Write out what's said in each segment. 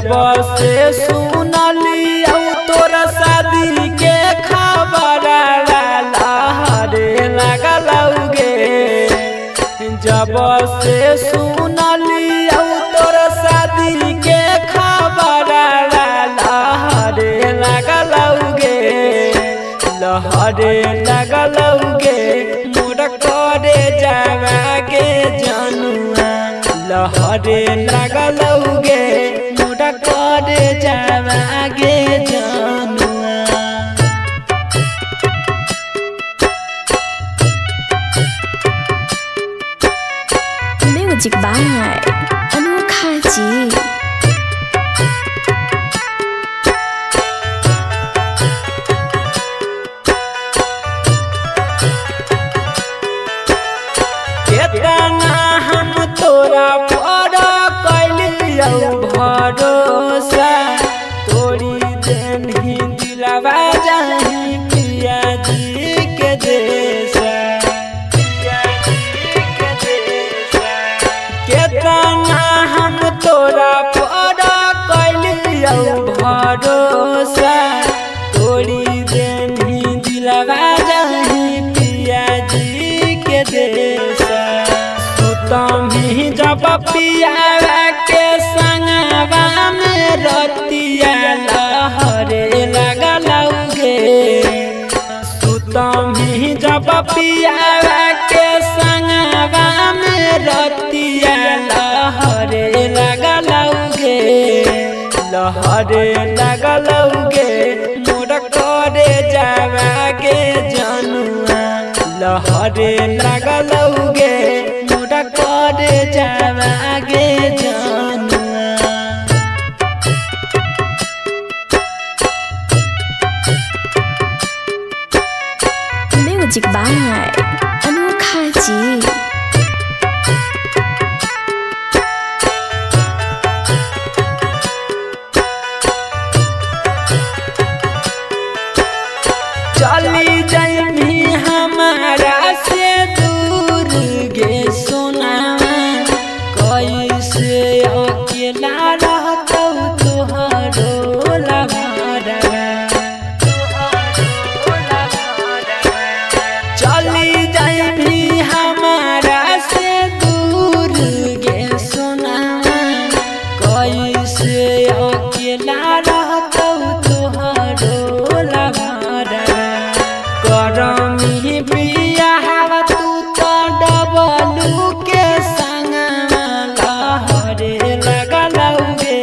जब से सुनली तोरा शादी के खबर लहरे लगलौगे। जब से सुनली तोरा शादी के खबर लहरे लगलौगे। लहरे लगलौगे मोर करे जावागे जनुआ। लहरे लगलौगे मोर करे जावागे जनुआ। म्यूजिक बाय अनोखा जी। केतना हम तोरा पर कैलियौ भरोसा। तोरी देनही दिलवा जाही पिया जी के देशा। केतना हम तोरा पर कैलियौ भरोसा। तोरी देनही दिलवा जाही पिया जी के देशा। सुतमी जब पियावा के संगवा में रतिया लहरे लगलौगे। सुतमी जब पियावा के संगवा में रतिया लहरे लगलौगे। लहरे लगलौगे मोर करे जावागे जनुआ। लहरे लगलौगे मोर करे जावागे जनुआ। म्यूजिक बाय अनोखा जी। चली जाइमी हमारा से दूर गे सोनावा। कैसे अकेला रहतौ तोहरो लभरवा। चली जाइमी हमारा से दूर गे सोनावा। कैसे अकेला रहतौ तोहरो लभरवा। करमी बियाह तू तो डबलू के संगवा लहरे लगलौगे।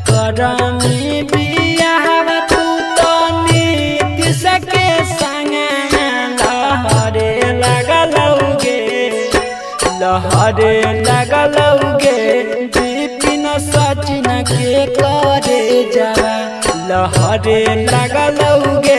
करमी बियाह तू तो नीतीश के संगवा लहरे लगलौगे। लहरे लगलौगे विपिन सचिन के करे जावा। लहरे लगलौगे